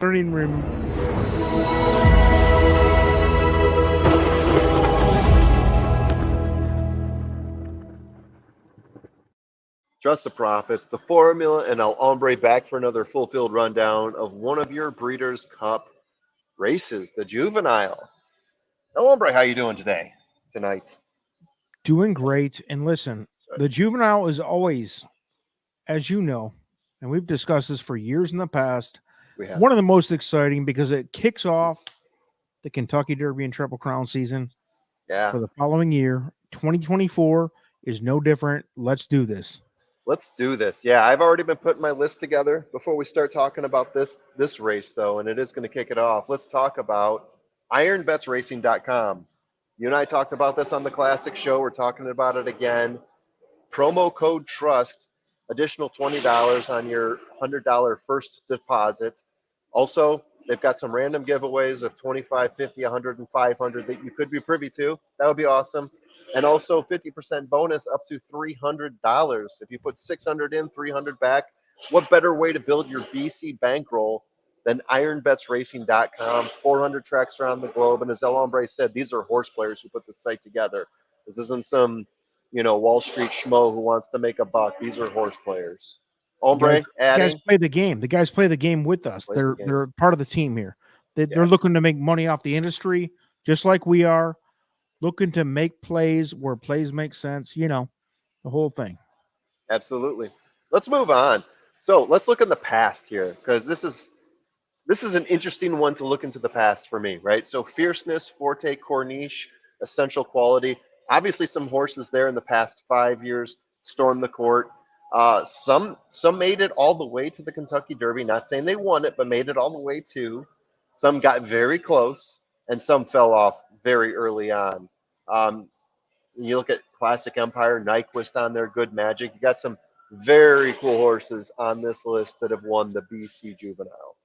Learning room. Trust the Profits, the Formula, and El Hombre back for another full-field rundown of one of your Breeders' Cup races, the Juvenile. El Hombre, how you doing tonight? Doing great. And listen, the Juvenile is always, as you know, and we've discussed this for years in the past, We have. one of the most exciting because it kicks off the Kentucky Derby and Triple Crown season Yeah. for the following year. 2024 is no different. Let's do this. Let's do this. Yeah, I've already been putting my list together before we start talking about this race, though, and it is going to kick it off. Let's talk about ironbetsracing.com. You and I talked about this on the Classic Show. We're talking about it again. Promo code TRUST, additional $20 on your $100 first deposit. Also, they've got some random giveaways of 25, 50, 100, and 500 that you could be privy to. That would be awesome. And also 50% bonus up to $300. If you put 600 in, 300 back, what better way to build your BC bankroll than ironbetsracing.com? 400 tracks around the globe. And as El Hombre said, these are horse players who put the site together. This isn't some, Wall Street schmo who wants to make a buck. These are horse players. Hombre, guys adding. play the game. The guys play the game with us. They're part of the team here. They're looking to make money off the industry, just like we are. Looking to make plays where plays make sense. The whole thing. Absolutely. Let's move on. So let's look in the past here, because this is an interesting one to look into the past for me, right? So Fierceness, Forte, Corniche, Essential Quality. Obviously, some horses there in the past 5 years stormed the court. Some made it all the way to the Kentucky Derby. Not saying they won it, but made it all the way to. Some got very close, and some fell off very early on. You look at Classic Empire, Nyquist on there, Good Magic. You got some very cool horses on this list that have won the BC Juvenile.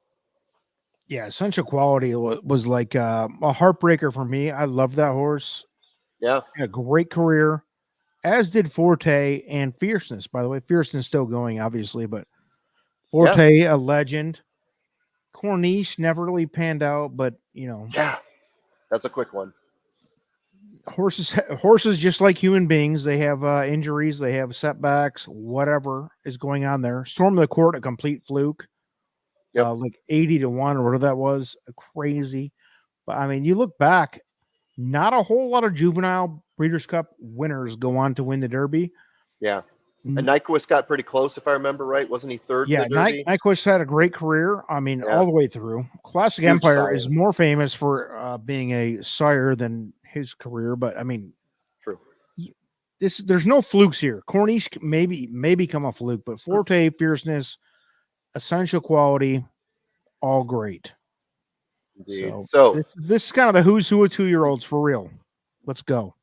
Yeah, Essential Quality was like a heartbreaker for me. I love that horse. Yeah. Had a great career, as did Forte and Fierceness. By the way, Fierceness still going, obviously, but Forte, a legend. Corniche never really panned out, but Yeah, that's a quick one. Horses just like human beings, they have injuries, they have setbacks, whatever is going on there. Storm of the Court, a complete fluke. Yep. Like 80-1 or whatever that was, crazy. But I mean, you look back, not a whole lot of juvenile Breeders' Cup winners go on to win the Derby. Yeah. And Nyquist got pretty close, if I remember right. Wasn't he third in the Derby? Nyquist had a great career. I mean, all the way through. Classic Huge Empire sire. is more famous for being a sire than his career, but I mean, true. There's no flukes here. Corniche may become a fluke, but Forte, Fierceness, Essential Quality, all great. Indeed. So this is kind of the who's who of 2-year-olds for real. Let's go.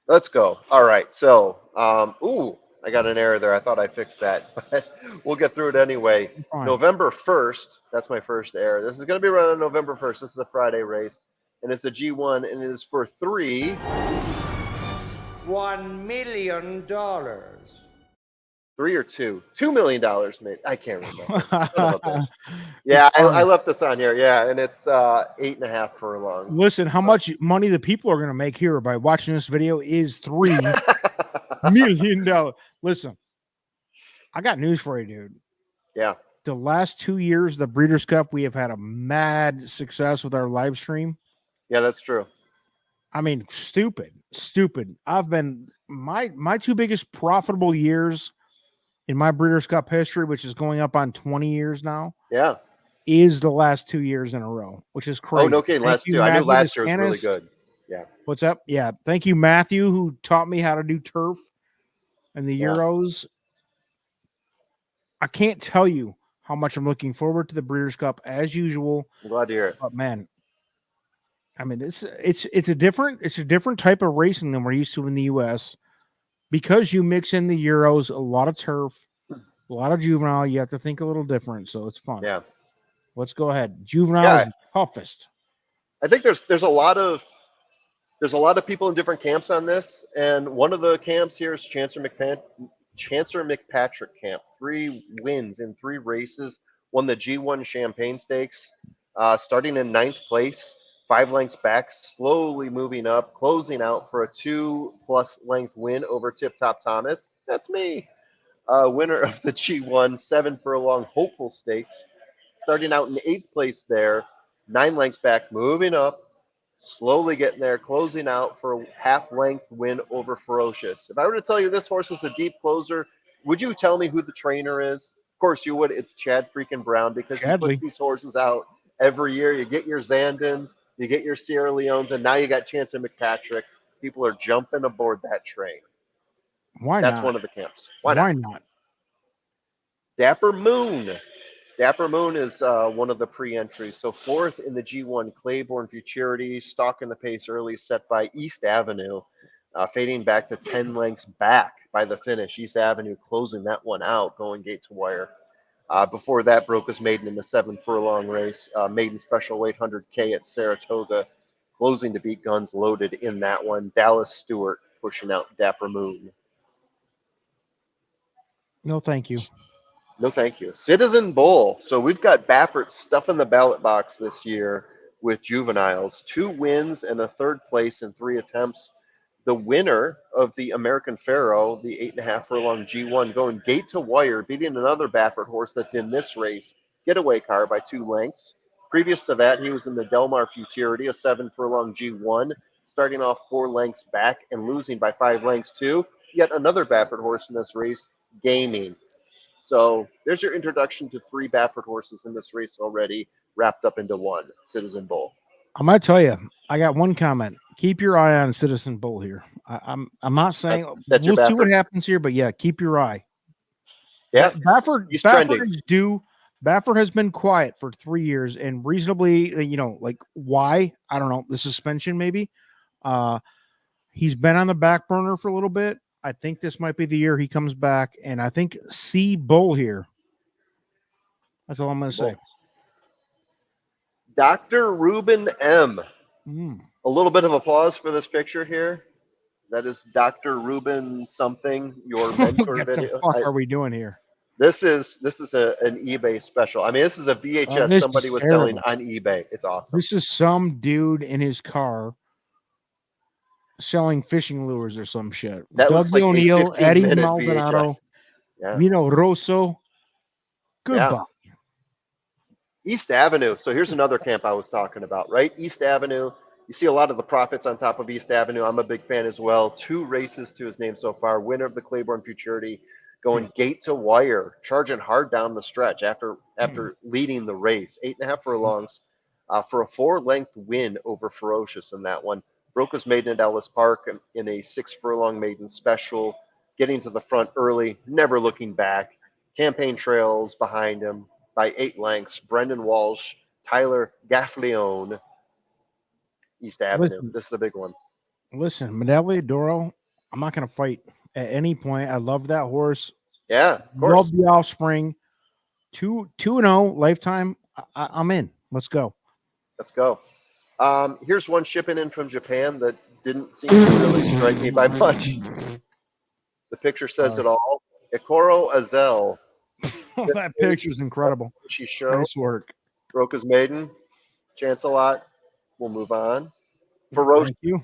All right. So, I got an error there. I thought I fixed that, but we'll get through it anyway. Fine. November 1st. That's my first error. This is going to be run on November 1st. This is a Friday race, and it's a G1, and it is for $1 million. 3 or 2? $2 million, mate. I can't remember. Yeah, I left this on here. Yeah, and it's 8.5 furlongs. Listen, how much money the people are going to make here by watching this video is $3 million. Listen, I got news for you, dude. Yeah. The last 2 years, the Breeders' Cup, we have had a mad success with our live stream. Yeah, that's true. I mean, stupid. I've been my 2 biggest profitable years in my Breeders' Cup history, which is going up on 20 years now. Yeah. Is the last 2 years in a row, which is crazy. Oh, no kidding. Last 2. I knew last year was really good. Yeah. What's up? Yeah. Thank you, Matthew, who taught me how to do turf and the Euros. I can't tell you how much I'm looking forward to the Breeders' Cup as usual. I'm glad to hear it. But man, I mean, it's a different type of racing than we're used to in the US. Because you mix in the Euros, a lot of turf, a lot of juvenile, you have to think a little different, so it's fun. Yeah. Let's go ahead. Juvenile is toughest. I think there's a lot of people in different camps on this, and one of the camps here is Chancellor McPatrick camp. 3 wins in 3 races, won the G1 Champagne Stakes. starting in ninth place, 5 lengths back, slowly moving up, closing out for a 2+ length win over Tip Top Thomas. That's me. Winner of the G1 7 furlong hopeful stakes, starting out in eighth place there, 9 lengths back, moving up, slowly getting there, closing out for a half-length win over Ferocious. If I were to tell you this horse was a deep closer, would you tell me who the trainer is? Of course you would. It's Chad freaking Brown, because he puts Chadley. these horses out every year. You get your Zandons, you get your Sierra Leones, and now you got Chance and McPatrick. People are jumping aboard that train. Why That's not? one of the camps. Why not? Why not? Dapper Moon. Dapper Moon is one of the pre-entries. So fourth in the G1 Claiborne Futurity, stalking the pace early, set by East Avenue, fading back to 10 lengths back by the finish. East Avenue closing that one out, going gate to wire. Before that, broke his maiden in the 7 furlong race. Maiden special weight 100K at Saratoga, closing to beat Guns Loaded in that one. Dallas Stewart pushing out Dapper Moon. No, thank you. No, thank you. Citizen Bull. So we've got Baffert stuffing the ballot box this year with juveniles. 2 wins and a third place in 3 attempts. The winner of the American Pharaoh, the 8.5 furlong G1, going gate to wire, beating another Baffert horse that's in this race, Getaway Car, by 2 lengths. Previous to that, he was in the Delmar Futurity, a 7 furlong G1, starting off 4 lengths back and losing by 5 lengths to yet another Baffert horse in this race, Gaming. So there's your introduction to 3 Baffert horses in this race already, wrapped up into one, Citizen Bull. I'm gonna tell you, I got one comment. Keep your eye on Citizen Bull here. I'm not saying That's your we'll see what Baffert? happens here, but yeah, keep your eye. Yeah, Baffert he's trending. is due. Baffert has been quiet for 3 years and reasonably, like why? I don't know. The suspension maybe. He's been on the back burner for a little bit. I think this might be the year he comes back, and I think see Bull here. That's all I'm going to say. Dr. Ruben M. Mm. A little bit of applause for this picture here. That is Dr. Ruben something, your mentor What video. the fuck are we doing here? This is an eBay special. I mean, this is a VHS This somebody is was terrible. selling on eBay. It's awesome. This is some dude in his car selling fishing lures or some shit. That looks Doug like a O'Neill, Eddie 15-minute Maldonado, VHS. Yeah. Vino Rosso. Goodbye. East Avenue. So here's another camp I was talking about, right? East Avenue. You see a lot of the profits on top of East Avenue. I'm a big fan as well. 2 races to his name so far. Winner of the Claiborne Futurity, going gate to wire, charging hard down the stretch after leading the race. 8.5 furlongs for a 4-length win over Ferocious in that one. Broke his maiden at Ellis Park in a 6 furlong maiden special, getting to the front early, never looking back. Campaign trails behind him by 8 lengths. Brendan Walsh, Tyler Gaffleone, East Avenue. This is a big one. Listen, Medaglia Doro, I'm not going to fight at any point. I love that horse. Yeah, of course. Love the offspring. 2-0 lifetime. I'm in. Let's go. Let's go. Here's one shipping in from Japan that didn't seem to really strike me by much. The picture says it all. Ikoro Azel. That picture's incredible. Nice work. Broke his maiden. Chance a lot. We'll move on. Ferocious. Thank you.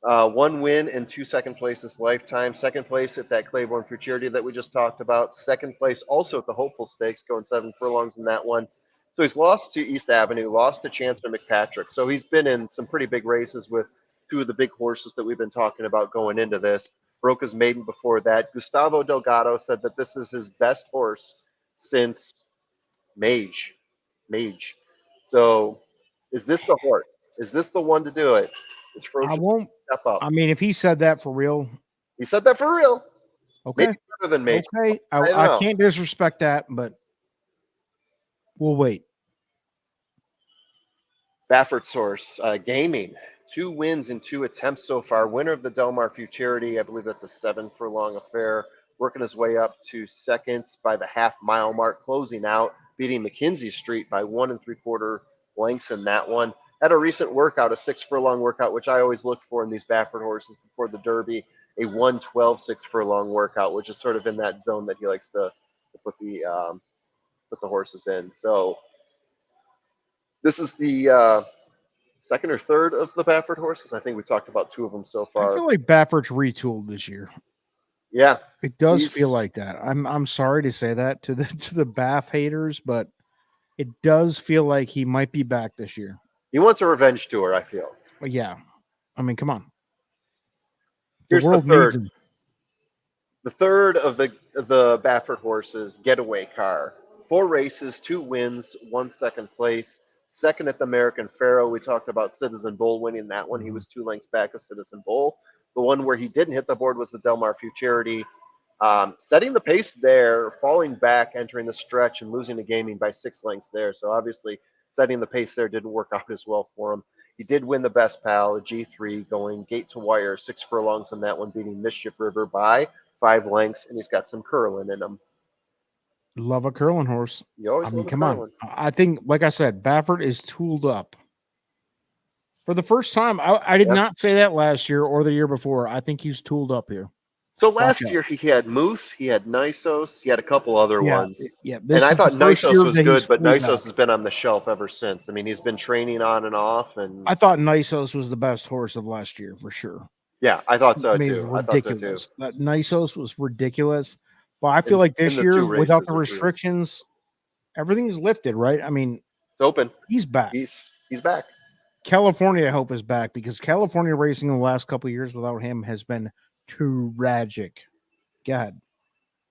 1 win and 2 second places lifetime. Second place at that Claiborne Futurity that we just talked about. Second place also at the Hopeful Stakes, going 7 furlongs in that one. So he's lost to East Avenue, lost to Chancellor McPatrick. So he's been in some pretty big races with 2 of the big horses that we've been talking about going into this. Broke his maiden before that. Gustavo Delgado said that this is his best horse since Mage. So is this the horse? Is this the one to do it? Is Ferocious step up? I mean, if he said that for real. He said that for real. Okay. Maybe better than Mage. Okay. I can't disrespect that, but we'll wait. Baffert's horse, Gaming. 2 wins in 2 attempts so far. Winner of the Delmar Futurity. I believe that's a 7 furlong affair. Working his way up to seconds by the half-mile mark, closing out, beating McKinsey Street by 1 3/4 lengths in that one. Had a recent workout, a 6 furlong workout, which I always look for in these Baffert horses before the Derby, a 1:12 6 furlong workout, which is sort of in that zone that he likes to put the horses in. So This is the second or third of the Baffert horses. I think we talked about two of them so I far. feel like Baffert's retooled this year. Yeah, It does he's- feel like that. I'm sorry to say that to the Baff haters, but it does feel like he might be back this year. he wants a revenge tour, I feel. But yeah, I mean, come on. The Here's the world needs third. him. The third of the Baffert horses, Getaway Car. 4 races, 2 wins, 1 second place. Second at the American Pharoah. We talked about Citizen Bull winning that one. He was 2 lengths back of Citizen Bull. The one where he didn't hit the board was the Del Mar Futurity. Setting the pace there, falling back, entering the stretch, and losing the gaming by 6 lengths there. So obviously, setting the pace there didn't work out as well for him. He did win the Best Pal, a G3, going gate to wire, 6 furlongs on that one, beating Mischief River by 5 lengths, and he's got some curling in him. Love a curling horse. You always I mean, love a come on. curling. I think, like I said, Baffert is tooled up. For the first time, I did Yep. not say that last year or the year before. I think he's tooled up here. So Watch last out. year he had Moose, he had Nisos, he had a couple other ones. Yeah. And This I is thought the first Nisos year was that he's good, but fully Nisos back. has been on the shelf ever since. I mean, he's been training on and off, and I thought Nisos was the best horse of last year for sure. yeah, I thought so I mean, too. I thought so too. ridiculous. That Nisos was ridiculous. But I feel like In this the year, 2 without races the or 3 races. restrictions, everything's lifted, right? I mean, It's open. he's back. He's back. California, I hope, is back because California racing in the last couple of years without him has been tragic. Go ahead.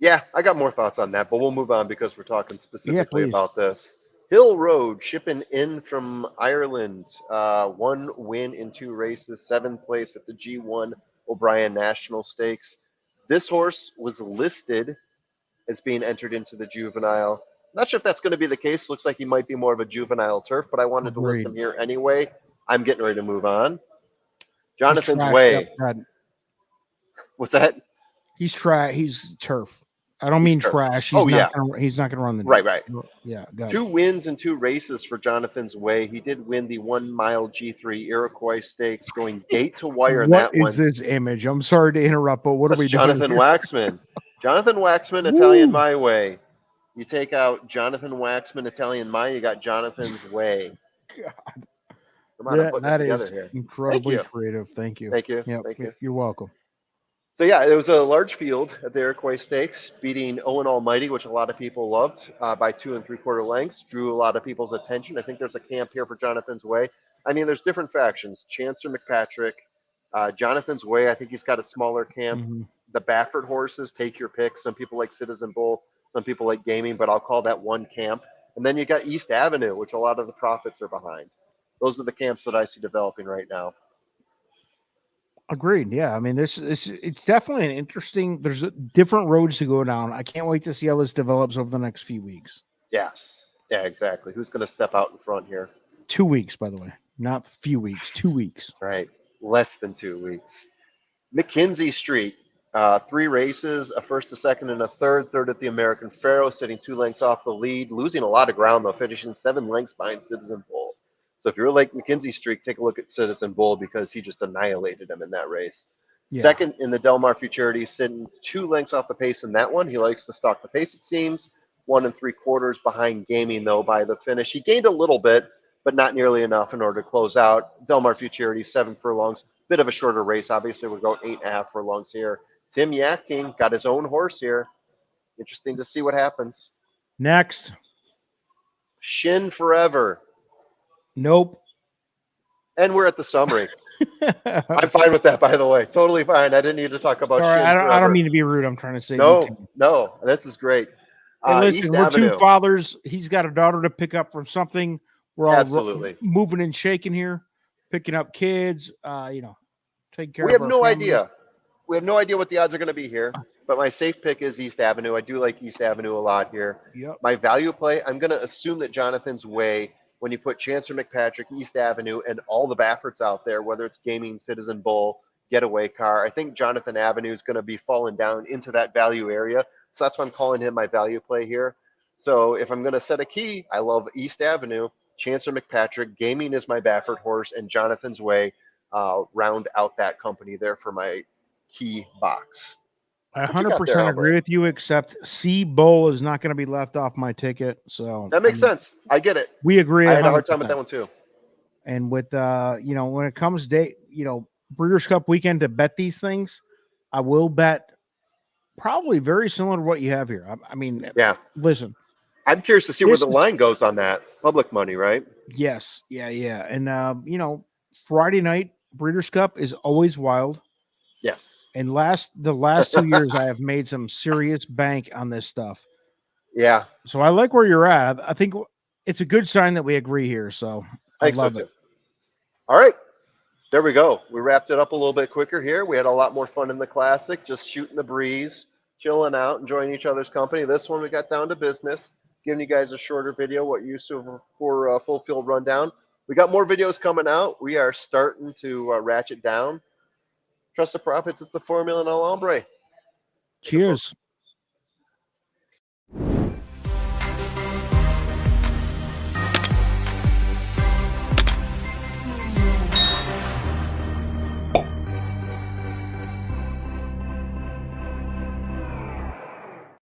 Yeah, I got more thoughts on that, but we'll move on because we're talking specifically please. about this. Hill Road shipping in from Ireland. 1 win in 2 races, 7th place at the G1 O'Brien National Stakes. This horse was listed as being entered into the juvenile. Not sure if that's going to be the case. Looks like he might be more of a juvenile turf, but I wanted to list Agreed. him here anyway. I'm getting ready to move on. He's Jonathan's trash. Way. Yep, God. What's that? He's trash. He's turf. I don't He's mean turf. trash. Oh, yeah. He's not gonna run the Right, dirt. right. Yeah, God. 2 wins in 2 races for Jonathan's Way. He did win the 1 mile G3 Iroquois Stakes, going gate to wire in What that one. is this image? I'm sorry to interrupt, but what are That's we Jonathan doing? Waxman. Jonathan Waxman, Woo! Italian My Way. You take out Jonathan Waxman, Italian My, you got Jonathan's Way. God. Come on, I'm putting it That together is here. incredibly you. creative. Thank you. Thank you. Yep, Thank you. You're welcome. So yeah, it was a large field at the Iroquois Stakes, beating Owen Almighty, which a lot of people loved, by 2 3/4 lengths. Drew a lot of people's attention. I think there's a camp here for Jonathan's Way. I mean, there's different factions. Chancellor McPatrick, Jonathan's Way. I think he's got a smaller camp. Mhm. The Baffert horses, take your pick. Some people like Citizen Bull, some people like Gaming, but I'll call that one camp. And then you got East Avenue, which a lot of the profits are behind. Those are the camps that I see developing right now. Agreed. Yeah. I mean, it's definitely an interesting. There's different roads to go down. I can't wait to see how this develops over the next few weeks. Yeah, exactly. Who's going to step out in front here? 2 weeks, by the way, not few weeks. 2 weeks. Right, less than 2 weeks. McKinsey Street, 3 races, a first, a second, and a third. Third at the American Pharoah, sitting 2 lengths off the lead, losing a lot of ground though, finishing 7 lengths behind Citizen Bull. So if you're like McKinsey Street, take a look at Citizen Bull because he just annihilated him in that race. Yeah. Second in the Del Mar Futurity, sitting 2 lengths off the pace in that one. He likes to stalk the pace, it seems. 1 3/4 behind Gaming though by the finish. He gained a little bit, but not nearly enough in order to close out. Del Mar Futurity, 7 furlongs. Bit of a shorter race. Obviously, we'll go 8.5 furlongs here. Tim Yakting got his own horse here. Interesting to see what happens. Next. Shin Forever. Nope. And we're at the summary. I'm fine with that, by the way. Totally fine. I didn't need to talk about Sorry, Shin I Forever. don't mean to be rude. I'm trying to say No, this is great. Hey, listen, East we're Avenue. 2 fathers. He's got a daughter to pick up from something. We're all Absolutely. moving and shaking here, picking up kids. Taking care We of have our no families. idea. We have no idea what the odds are going to be here, but my safe pick is East Avenue. I do like East Avenue a lot here. Yep. My value play, I'm going to assume that Jonathan's Way, when you put Chancellor McPatrick, East Avenue, and all the Bafferts out there, whether it's Gaming, Citizen Bull, Getaway Car, I think Jonathan Avenue is going to be falling down into that value area. So that's why I'm calling him my value play here. So if I'm going to set a key, I love East Avenue, Chancellor McPatrick, Gaming is my Baffert horse, and Jonathan's Way round out that company there for my key box. I What you got there, 100% agree Albert? with you, except C Bull is not going to be left off my ticket. So That makes sense. I get it. we agree I had a hard 100%. time with that one too. And with when it comes Breeders' Cup weekend to bet these things, I will bet probably very similar to what you have here. I mean, Yeah. listen, I'm curious to see where this the is line goes on that public money, right? yes, yeah. And Friday night Breeders' Cup is always wild. Yes. And the last 2 years I have made some serious bank on this stuff. Yeah, So I like where you're at. I think it's a good sign that we agree here. So I I think so love it. too. All right. There we go. We wrapped it up a little bit quicker here. We had a lot more fun in the classic, just shooting the breeze, chilling out, enjoying each other's company. This one we got down to business, giving you guys a shorter video, what you used to for a full field rundown. We got more videos coming out. We are starting to ratchet down. Trust the profits. It's the formula and all hombre. Take a Cheers.